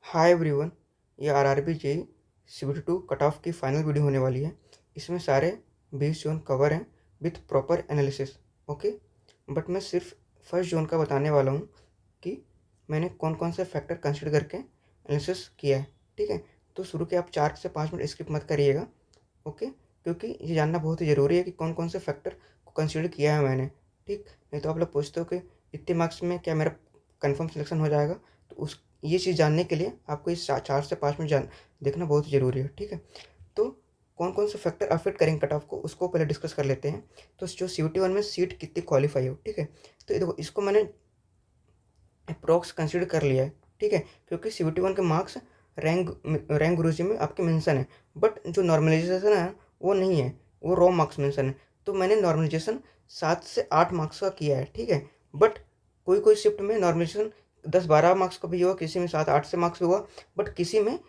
हाय everyone. ये RRB JE CBT 2 cut off की final video होने वाली है। इसमें सारे 20 जोन कवर हैं with proper analysis. Okay, but मैं सिर्फ फर्स्ट जोन का बताने वाला हूँ कि मैंने कौन कौन से फैक्टर कंसिडर करके एनालिसिस किया है। ठीक है, तो शुरू के आप 4 से 5 मिनट स्किप मत करिएगा। ओके, क्योंकि ये जानना बहुत ही ज़रूरी है कि कौन कौन से फैक्टर को कंसिडर किया है मैंने। ठीक, नहीं तो आप लोग पूछते हो कि इतने मार्क्स में क्या मेरा कंफर्म सिलेक्शन हो जाएगा। तो उस ये चीज़ जानने के लिए आपको इस 4 से 5 मिनट देखना बहुत ज़रूरी है। ठीक है, तो कौन कौन से फैक्टर अफेक्ट करेंगे कट ऑफ को, उसको पहले डिस्कस कर लेते हैं। तो जो सीयूटी 1 में सीट कितनी क्वालिफाई हो, ठीक है, तो ये देखो, इसको मैंने अप्रॉक्स कंसिडर कर लिया है। ठीक है, क्योंकि सीयूटी 1 के मार्क्स रैंक गुरुजी में आपके मेंशन है, बट जो नॉर्मलाइजेशन है वो नहीं है, वो रॉ मार्क्स मेंशन है। तो मैंने नॉर्मलाइजेशन 7 से 8 मार्क्स का किया है। ठीक है, बट कोई कोई शिफ्ट में नॉर्मलाइजेशन 10-12 मार्क्स का भी हुआ, किसी में 7-8 से मार्क्स भी हुआ, बट किसी में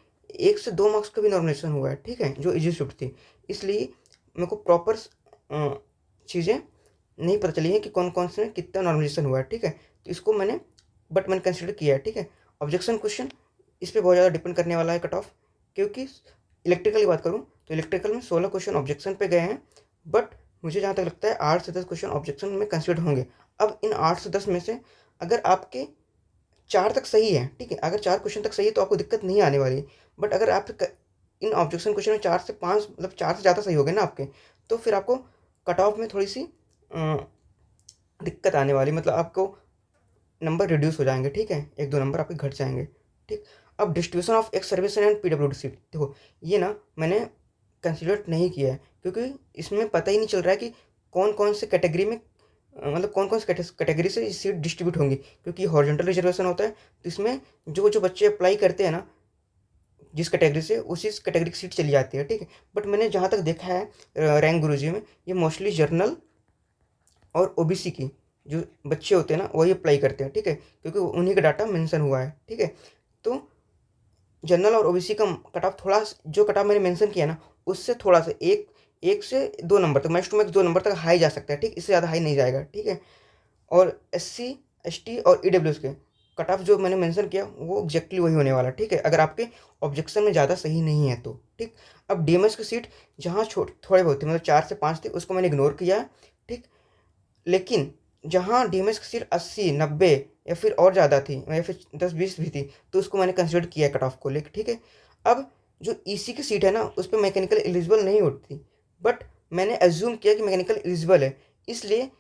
1 से 2 मार्क्स का भी नॉर्मलाइजेशन हुआ है। ठीक है, जो इजी शिफ्ट थी, इसलिए मेरे को प्रॉपर चीज़ें नहीं पता चली है कि कौन कौन से में कितना नॉर्मलाइजेशन हुआ है। ठीक है, तो इसको मैंने कंसिडर किया है। ठीक है, ऑब्जेक्शन क्वेश्चन इस पे बहुत ज़्यादा डिपेंड करने वाला है कट ऑफ, क्योंकि इलेक्ट्रिकल की बात करूँ तो इलेक्ट्रिकल में 16 क्वेश्चन ऑब्जेक्शन पे गए हैं, बट मुझे जहाँ तक लगता है 8 से 10 क्वेश्चन ऑब्जेक्शन में कंसिडर होंगे। अब इन 8 से 10 में से अगर आपके 4 तक सही है, ठीक है, अगर 4 क्वेश्चन तक सही है तो आपको दिक्कत नहीं आने वाली। बट अगर आप इन ऑब्जेक्शन क्वेश्चन में 4 से 5, मतलब 4 से ज़्यादा सही हो गए ना आपके, तो फिर आपको कट ऑफ में थोड़ी सी दिक्कत आने वाली, मतलब आपको नंबर रिड्यूस हो जाएंगे। ठीक है, 1-2 नंबर आपके घट जाएंगे। ठीक, अब distribution of ex service and PWD seat, देखो ये ना मैंने कंसिडर नहीं किया है, क्योंकि इसमें पता ही नहीं चल रहा है कि कौन कौन से कैटेगरी में, मतलब कौन कौन से कैटेगरी से सीट डिस्ट्रीब्यूट होंगी, क्योंकि हॉरिजॉन्टल रिजर्वेशन होता है। तो इसमें जो जो बच्चे अप्लाई करते हैं ना जिस कैटेगरी से, उसी कैटेगरी की सीट चली जाती है। ठीक है, बट मैंने जहाँ तक देखा है रैंक गुरुजी में, ये मोस्टली जर्नल और ओबीसी की जो बच्चे होते हैं ना वही अप्लाई करते हैं। ठीक है, क्योंकि उन्हीं का डाटा मेंशन हुआ है। ठीक है, तो जनरल और ओबीसी का कट ऑफ थोड़ा, जो कट ऑफ मैंने मेंशन किया ना, उससे थोड़ा सा 1 से 2 नंबर तक, मैक्स टू मैक्स 2 नंबर तक हाई जा सकता है। ठीक, इससे ज़्यादा हाई नहीं जाएगा। ठीक है, और एससी एसटी और ईडब्ल्यूएस के कट ऑफ जो मैंने मेंशन किया वो एग्जैक्टली वही होने वाला है। ठीक है, अगर आपके ऑब्जेक्शन में ज़्यादा सही नहीं है तो। ठीक, अब डीएमएस की सीट जहाँ थोड़े बहुत थे, मतलब 4 से 5 थे, उसको मैंने इग्नोर किया है। ठीक, लेकिन जहाँ डीएमएस की सीट 80-90 या फिर और ज़्यादा थी, या फिर 10-20 भी थी, तो उसको मैंने कंसिडर किया कट ऑफ को लेकर। ठीक है, अब जो ईसी की सीट है ना उस पर मैकेनिकल एलिजिबल नहीं होती, बट मैंने एज्यूम किया कि मैकेनिकल एलिजिबल है, इसलिए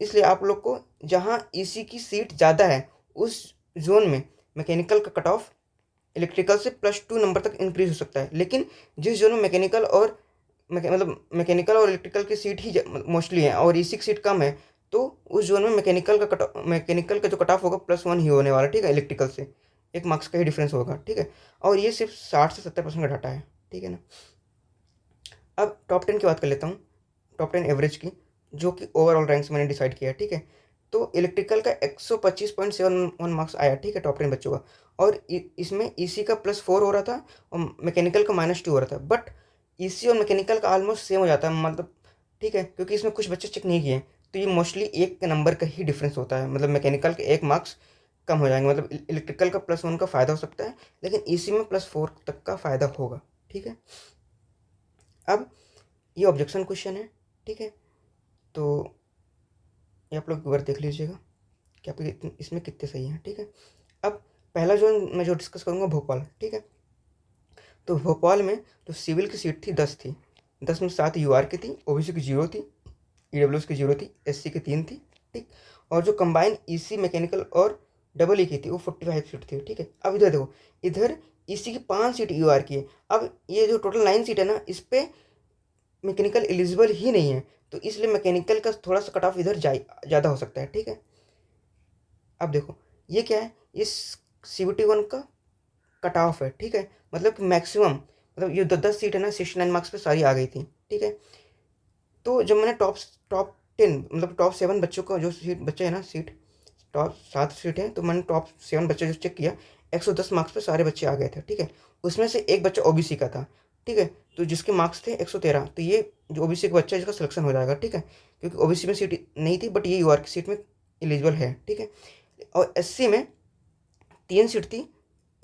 इसलिए आप लोग को जहाँ ईसी की सीट ज़्यादा है उस जोन में मैकेनिकल का कट ऑफ इलेक्ट्रिकल से +2 नंबर तक इंक्रीज हो सकता है। लेकिन जिस जोन में मतलब मैकेनिकल और इलेक्ट्रिकल की सीट ही मोस्टली है और ईसी की सीट कम है, तो उस जोन में मैकेनिकल का जो कट ऑफ होगा +1 ही होने वाला। ठीक है, इलेक्ट्रिकल से 1 मार्क्स का ही डिफरेंस होगा। ठीक है, और ये सिर्फ 60 से 70% का डाटा है। ठीक है ना, अब टॉप 10 की बात कर लेता हूँ, टॉप 10 एवरेज की, जो कि ओवरऑल रैंक्स मैंने डिसाइड किया है। ठीक है, तो इलेक्ट्रिकल का 125.71 मार्क्स आया। ठीक है, टॉप 10 बच्चों का, और इसमें ईसी का +4 हो रहा था और मैकेनिकल का -2 हो रहा था, बट ईसी और मैकेनिकल का ऑलमोस्ट सेम हो जाता है, मतलब। ठीक है, क्योंकि इसमें कुछ बच्चे चेक नहीं किए, तो ये मोस्टली 1 नंबर का ही डिफरेंस होता है, मतलब मैकेनिकल के 1 मार्क्स कम हो जाएंगे, मतलब इलेक्ट्रिकल का +1 का फ़ायदा हो सकता है, लेकिन ईसी में +4 तक का फ़ायदा होगा। ठीक है, अब ये ऑब्जेक्शन क्वेश्चन है। ठीक है, तो ये आप लोग एक बार देख लीजिएगा कि आपके इसमें कितने सही हैं। ठीक है, अब पहला जो मैं जो डिस्कस करूँगा भोपाल। ठीक है, तो भोपाल में जो सिविल की सीट थी 10 थी, 10 में 7 यूआर की थी, ओबीसी की 0 थी, ईडब्ल्यूएस की 0 थी, एससी की 3 थी। ठीक, और जो कंबाइन ईसी मैकेनिकल और डबल ई की थी वो 45 सीट थी। ठीक है, अब इधर देखो, इधर ईसी की 5 सीट यूआर की है। अब ये जो टोटल 9 सीट है ना, इस पर मैकेनिकल एलिजिबल ही नहीं है, तो इसलिए मैकेनिकल का थोड़ा सा कट ऑफ इधर ज़्यादा हो सकता है। ठीक है, अब देखो ये क्या है, ये सीबीटी 1 का कट ऑफ है। ठीक है, मतलब कि मैक्सिमम, मतलब ये 10 सीट है ना, 69 मार्क्स पे सारी आ गई थी। ठीक है, तो जब मैंने टॉप 10, मतलब टॉप 7 बच्चों का जो सीट बच्चे हैं ना, सीट टॉप 7 सीट है, तो मैंने टॉप 7 बच्चे जो चेक किया, 110 मार्क्स पे सारे बच्चे आ गए थे। ठीक है, उसमें से एक बच्चा ओबीसी का था। ठीक है, तो जिसके मार्क्स थे 113, तो ये जो ओबीसी का बच्चा है इसका सिलेक्शन हो जाएगा। ठीक है, क्योंकि ओबीसी में सीट नहीं थी, बट ये यूआर की सीट में एलिजिबल है। ठीक है, और एससी में 3 सीट थी,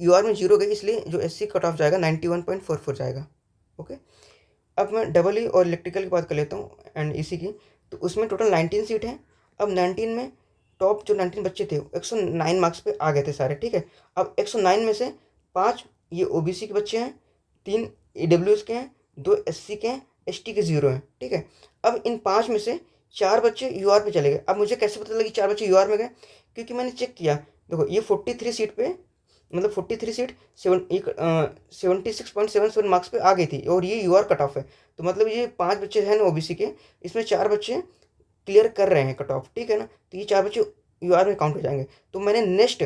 यूआर में 0 गई, इसलिए जो एससी कट ऑफ जाएगा 91.44 जाएगा। ओके, अब मैं डबल ई और इलेक्ट्रिकल की बात कर लेता हूँ एंड ईसी की। तो उसमें टोटल 19 सीट है। अब 19 में टॉप जो 19 बच्चे थे 109 मार्क्स पे आ गए थे सारे, ठीक है। अब 109 में से 5 ये ओबीसी के बच्चे हैं, 3 ईडब्ल्यूएस के हैं, 2 एससी के हैं, एसटी के 0 हैं, ठीक है। अब इन 5 में से 4 बच्चे यूआर पे चले गए। अब मुझे कैसे पता लगा कि 4 बच्चे यूआर में गए? क्योंकि मैंने चेक किया, देखो ये 43 सीट पे, मतलब 43 सीट 76.77 मार्क्स पे आ गई थी और ये यूआर कट ऑफ है। तो मतलब ये 5 बच्चे हैं ना ओबीसी के, इसमें 4 बच्चे क्लियर कर रहे हैं कट ऑफ, ठीक है ना। तो ये 4 बच्चे यूआर में काउंट हो जाएंगे। तो मैंने नेक्स्ट,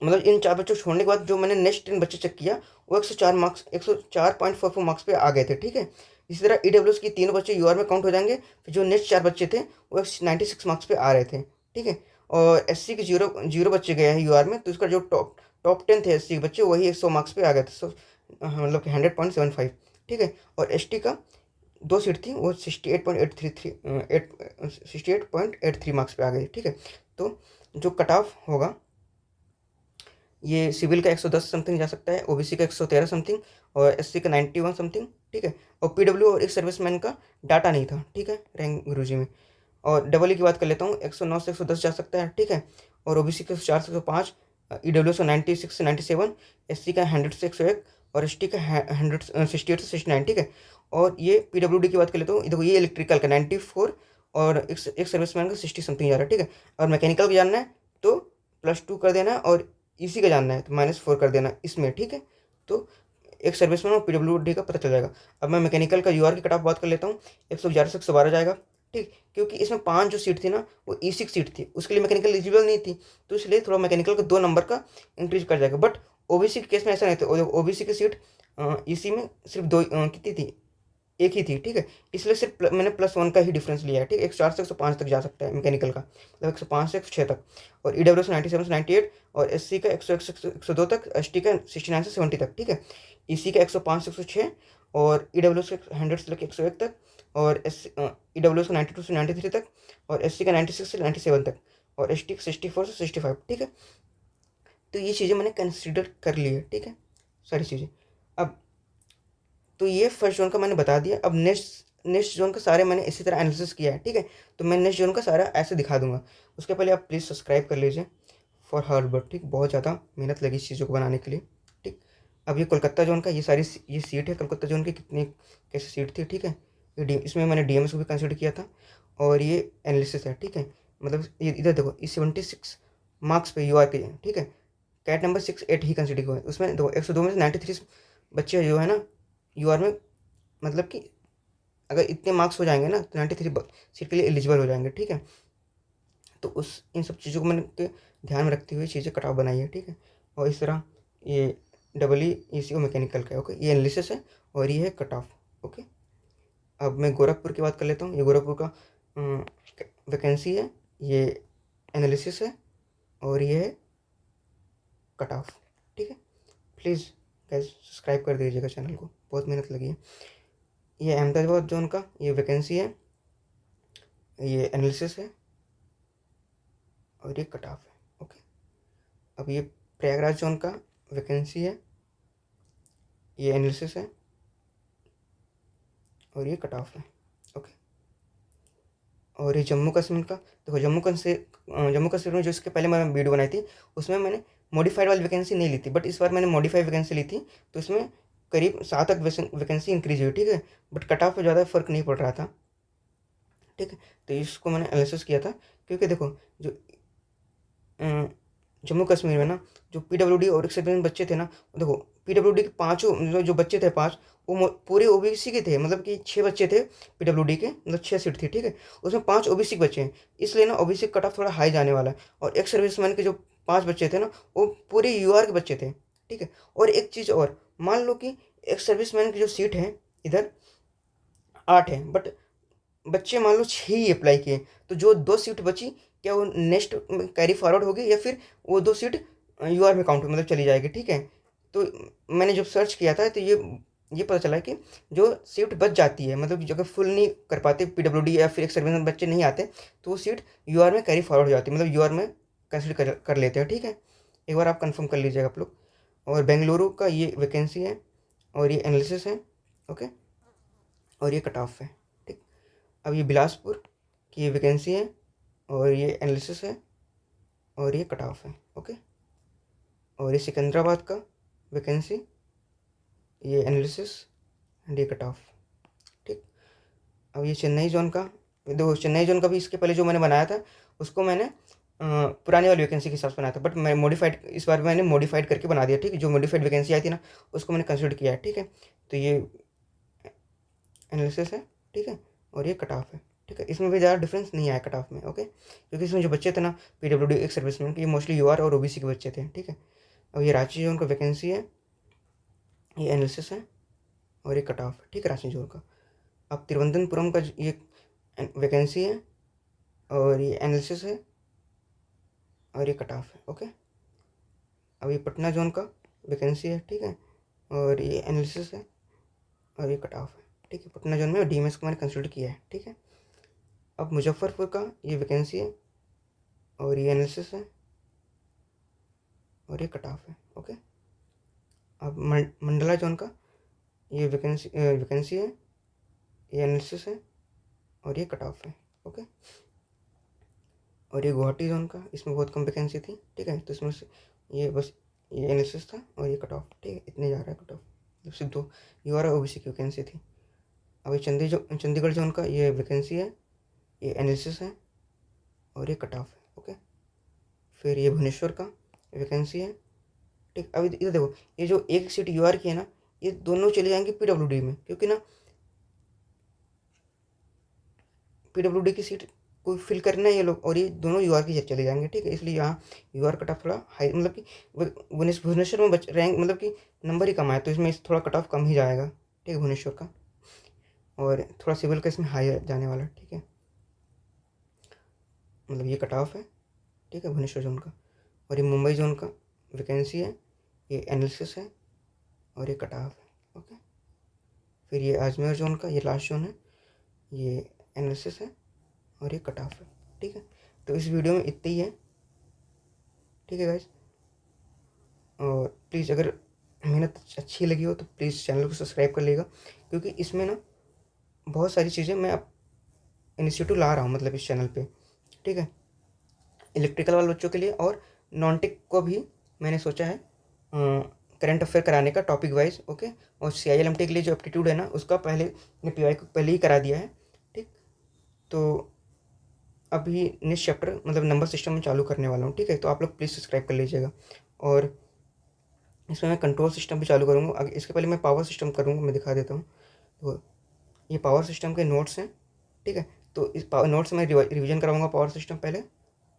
मतलब इन 4 बच्चों को छोड़ने के बाद जो मैंने नेक्स्ट 10 बच्चे चेक किया वो 104 मार्क्स 104.44 मार्क्स पे आ गए थे, ठीक है। इसी तरह ईडब्ल्यूएस की 3 बच्चे यूआर में काउंट हो जाएंगे। फिर जो नेक्स्ट 4 बच्चे थे वो 96 मार्क्स पे आ रहे थे, ठीक है। और एससी के 0 बच्चे गए हैं यूआर में, तो इसका जो टॉप 10 थे एससी के बच्चे वही 100 मार्क्स पे आ गए थे, मतलब कि 100.75, ठीक है। और एसटी का 2 सीट थी, वो 68.83 मार्क्स पे आ गई, ठीक है। तो जो कट ऑफ होगा ये सिविल का 110 समथिंग जा सकता है, ओबीसी का 113 समथिंग और एससी का 91 समथिंग, ठीक है। और पीडब्ल्यू और एक सर्विसमैन का डाटा नहीं था, ठीक है, रैंक गुरुजी में। और डबल ई की बात कर लेता हूँ, 109 से 110 जा सकता है, ठीक है। और ओबीसी का 104 से 105, ईडब्ल्यू का 96 से 97, एससी का 100 से 101 और एसटी का 168 से 69, ठीक है। और ये पीडब्ल्यूडी की बात कर लेता हूँ, देखो ये इलेक्ट्रिकल का 94 और एक सर्विसमैन का 60 समथिंग जा रहा है, ठीक है। और मैकेनिकल का जानना है तो +2 कर देना है, और इसी का जानना है तो -4 कर देना इसमें, ठीक है। तो एक सर्विसमैन और पीडब्ल्यूडी का पता चल जाएगा। अब मैं मैकेनिकल का यूआर की कट ऑफ बात कर लेता हूँ, 111 से 112 जाएगा, ठीक। क्योंकि इसमें 5 जो सीट थी ना वो ई6 सीट थी, उसके लिए मैकेनिकल एलिजिबल नहीं थी, तो इसलिए थोड़ा मैकेनिकल का 2 नंबर का इंक्रीज कर जाएगा। बट ओबीसी के केस में ऐसा नहीं था, ओबीसी की सीट ईसी में सिर्फ 2 कितनी थी, एक ही थी, ठीक है। इसलिए सिर्फ मैंने +1 का ही डिफरेंस लिया है, ठीक है। 104 से 105 तक जा सकता है मैकेनिकल का, मतलब 105 से 106 तक। और ईडब्ल्यू से 97 से 98 और एससी का 101 से 102 तक, एसटी का 69 से 70 तक, ठीक है। ईसी का 105 से 106 और ईडब्ल्यू से 100 से लेकर 101 तक, और एस ईडब्ल्यू से 92 से 93 तक, और एससी का 96 से 97 तक, और एसटी का 64 से 65, ठीक है। तो ये चीज़ें मैंने कंसिडर कर ली है, ठीक है, सारी चीज़ें। अब तो ये फर्स्ट जोन का मैंने बता दिया। अब नेक्स्ट जोन का सारे मैंने इसी तरह एनालिसिस किया है, ठीक है। तो मैं नेक्स्ट जोन का सारा ऐसे दिखा दूंगा। उसके पहले आप प्लीज़ सब्सक्राइब कर लीजिए फॉर हार्ड वर्क, ठीक। बहुत ज़्यादा मेहनत लगी इस चीज़ों को बनाने के लिए, ठीक। अब ये कोलकाता जोन का ये सीट है कोलकाता जोन की, कितनी कैसी सीट थी, ठीक है। इसमें मैंने डीएमएस को भी कंसिडर किया था, और ये एनालिसिस है, ठीक है। मतलब ये इधर देखो, ये 76 मार्क्स पे यूआर के, ठीक है। कैट नंबर 68 ही कंसिडर हुआ है उसमें। देखो 102 में से 93 बच्चे जो है ना यूआर में, मतलब कि अगर इतने मार्क्स हो जाएंगे ना तो 93 सीट के लिए एलिजिबल हो जाएंगे, ठीक है। तो उस इन सब चीज़ों को मैंने ध्यान में रखते हुए चीज़ें कट ऑफ बनाई है, ठीक है। और इस तरह ये डबल ई ईसी और मैकेनिकल का है, ओके। ये एनालिसिस है और ये है कट ऑफ, ओके। अब मैं गोरखपुर की बात कर लेता हूँ। ये गोरखपुर का वैकेंसी है, ये एनालिसिस है और ये है कट ऑफ, ठीक है। प्लीज़ गाइस सब्सक्राइब कर दीजिएगा चैनल को, बहुत मेहनत लगी है। ये अहमदाबाद जोन का ये वैकेंसी है, ये एनालिसिस है और ये कट ऑफ है, ओके। अब ये प्रयागराज जोन का वैकेंसी है, ये एनालिसिस है और ये कट ऑफ है, ओके। और ये जम्मू कश्मीर का, देखो जम्मू कश्मीर में जो इसके पहले मैंने वीडियो बनाई थी उसमें मैंने मॉडिफाइड वाली वैकेंसी नहीं ली थी, बट इस बार मैंने मॉडिफाइड वैकेंसी ली थी, तो इसमें करीब 7 तक वैकेंसी इंक्रीज हुई, ठीक है। बट कट ऑफ पर ज़्यादा फर्क नहीं पड़ रहा था, ठीक है। तो इसको मैंने एनालिसिस किया था, क्योंकि देखो जो जम्मू कश्मीर में ना जो पीडब्ल्यूडी और एक सर्विसमैन बच्चे थे ना, देखो पीडब्ल्यूडी के 5 जो बच्चे थे 5 वो पूरे ओबीसी के थे, मतलब कि 6 बच्चे थे पीडब्ल्यूडी के, मतलब 6 सीट थी, ठीक है। उसमें 5 ओबीसी के बच्चे हैं, इसलिए ना ओबीसी कट ऑफ थोड़ा हाई जाने वाला है। और एक सर्विसमैन के जो 5 बच्चे थे ना वो पूरे यूआर के बच्चे थे, ठीक है। और एक चीज़ और, मान लो कि एक सर्विसमैन की जो सीट है इधर 8 है, बट बच्चे मान लो 6 ही अप्लाई किए, तो जो 2 सीट बची क्या वो नेक्स्ट कैरी फॉरवर्ड होगी या फिर वो 2 सीट यूआर में काउंट मतलब चली जाएगी, ठीक है। तो मैंने जब सर्च किया था तो ये पता चला कि जो सीट बच जाती है, मतलब अगर फुल नहीं कर पाते पीडब्ल्यूडी या फिर एक सर्विस में बच्चे नहीं आते, तो वो सीट यूआर में कैरी फॉरवर्ड हो जाती है, मतलब यूआर में कंसिडर कर लेते हैं, ठीक है। एक बार आप कंफर्म कर लीजिएगा आप लोग। और बेंगलुरु का ये वैकेंसी है और ये एनालिसिस है, ओके, और ये कट ऑफ है, ठीक। अब ये बिलासपुर की ये वैकेंसी है और ये एनालिसिस है और ये कट ऑफ है, ओके। और ये सिकंदराबाद का वैकेंसी, ये एनालिसिस एंड ये कट ऑफ, ठीक। अब ये चेन्नई जोन का, देखो चेन्नई जोन का भी इसके पहले जो मैंने बनाया था उसको मैंने पुरानी वाली वैकेंसी के हिसाब से बनाया था, बट मैं मॉडिफाइड, इस बार मैंने मॉडिफाइड करके बना दिया, ठीक है। जो मॉडिफाइड वैकेंसी आई थी ना उसको मैंने कंसिडर किया है, ठीक है। तो ये एनालिसिस है, ठीक है, और ये कट ऑफ है, ठीक है। इसमें भी ज़्यादा डिफरेंस नहीं आया कट ऑफ में, ओके, क्योंकि इसमें जो बच्चे थे ना PWD एक्स सर्विसमैन के, ये मोस्टली यूआर और ओबीसी के बच्चे थे, ठीक है। अब ये रांची जोन का वैकेंसी है, ये एनालिसिस है और ये कट ऑफ है, ठीक है, रांची जोन का। अब तिरुवनंतपुरम का ये वैकेंसी है और ये एनालिसिस है और ये कट ऑफ है, ओके। अब ये पटना जोन का वैकेंसी है, ठीक है, और ये एनालिसिस है और ये कट ऑफ है, ठीक है। पटना जोन में डीएमएस को मैंने कंसिडर किया है, ठीक है। अब मुजफ्फरपुर का ये वैकेंसी है और ये एनालिसिस है और ये कट ऑफ है, ओके। अब मंडला जोन का ये वैकेंसी है, ये एनालिसिस है और ये कट ऑफ है, ओके। और ये गुवाहाटी जोन का, इसमें बहुत कम वैकेंसी थी, ठीक है, तो इसमें से ये बस ये एनालिसिस था और ये कट ऑफ, ठीक है, इतने जा रहा है कट ऑफ, सिर्फ 2 यूआर और ओबीसी की वैकेंसी थी। अब ये चंडीगढ़ जोन का ये वैकेंसी है, ये एनालिसिस है और ये कट ऑफ है, ओके। फिर ये भुवनेश्वर का वैकेंसी है, ठीक। अब इधर देखो, ये जो एक सीट यूआर की है ना, ये दोनों चले जाएंगे PWD में, क्योंकि ना PWD की सीट कोई फिल करना है ये लोग, और ये दोनों यूआर की चले जाएंगे, ठीक है। इसलिए यहाँ यूआर कट ऑफ थोड़ा हाई, मतलब कि भुवनेश्वर में रैंक, मतलब कि नंबर ही कम आया, तो इसमें थोड़ा कट ऑफ कम ही जाएगा, ठीक है, भुवनेश्वर का। और थोड़ा सिविल का इसमें हाई जाने वाला, ठीक है, मतलब ये कट ऑफ है, ठीक है, भुवनेश्वर जोन का। और ये मुंबई जोन का वैकेंसी है, ये एनालिसिस है और ये कट ऑफ है, ओके। फिर ये अजमेर जोन का, ये लास्ट जोन है, ये एनालिसिस है और ये कट ऑफ है, ठीक है। तो इस वीडियो में इतना ही है, ठीक है गाइस। और प्लीज़ अगर मेहनत अच्छी लगी हो तो प्लीज़ चैनल को सब्सक्राइब कर लेगा, क्योंकि इसमें ना बहुत सारी चीज़ें मैं अब इनिशिएटिव ला रहा हूँ, मतलब इस चैनल पे, ठीक है, इलेक्ट्रिकल वाले बच्चों के लिए। और नॉन टेक को भी मैंने सोचा है करंट अफेयर कराने का टॉपिक वाइज, ओके। और CILMT के लिए जो एप्टीट्यूड है ना उसका पहले ने PY को पहले ही करा दिया है, ठीक। तो अभी नेक्स्ट चैप्टर मतलब नंबर सिस्टम में चालू करने वाला हूँ, ठीक है। तो आप लोग प्लीज़ सब्सक्राइब कर लीजिएगा। और इसमें मैं कंट्रोल सिस्टम भी चालू करूँगा, इसके पहले मैं पावर सिस्टम करूँगा, मैं दिखा देता हूँ। तो ये पावर सिस्टम के नोट्स हैं, ठीक है। तो इस पावर नोट्स में रिवीजन कराऊंगा पावर सिस्टम पहले,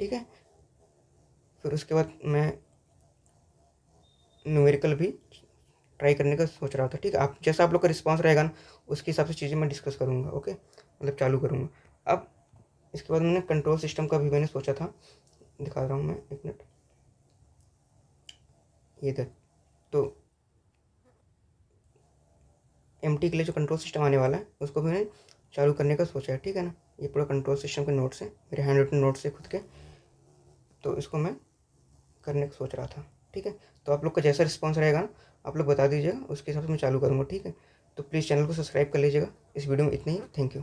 ठीक है। फिर उसके बाद मैं न्यूमेरिकल भी ट्राई करने का सोच रहा था, ठीक है। आप जैसा आप लोग का रिस्पांस रहेगा ना उसके हिसाब से चीज़ें मैं डिस्कस करूँगा, ओके, मतलब चालू करूँगा। अब इसके बाद मैंने कंट्रोल सिस्टम का भी मैंने सोचा था, दिखा रहा हूँ मैं, एक मिनट, ये इधर। तो MT के लिए जो कंट्रोल सिस्टम आने वाला है उसको भी मैंने चालू करने का सोचा है, ठीक है ना। ये पूरा कंट्रोल सिस्टम के नोट्स हैं, मेरे हैंड रिटन नोट्स है खुद के, तो इसको मैं करने का सोच रहा था, ठीक है। तो आप लोग का जैसा रिस्पांस रहेगा ना आप लोग बता दीजिएगा, उसके हिसाब से मैं चालू करूँगा, ठीक है। तो प्लीज़ चैनल को सब्सक्राइब कर लीजिएगा। इस वीडियो में इतना ही, थैंक यू।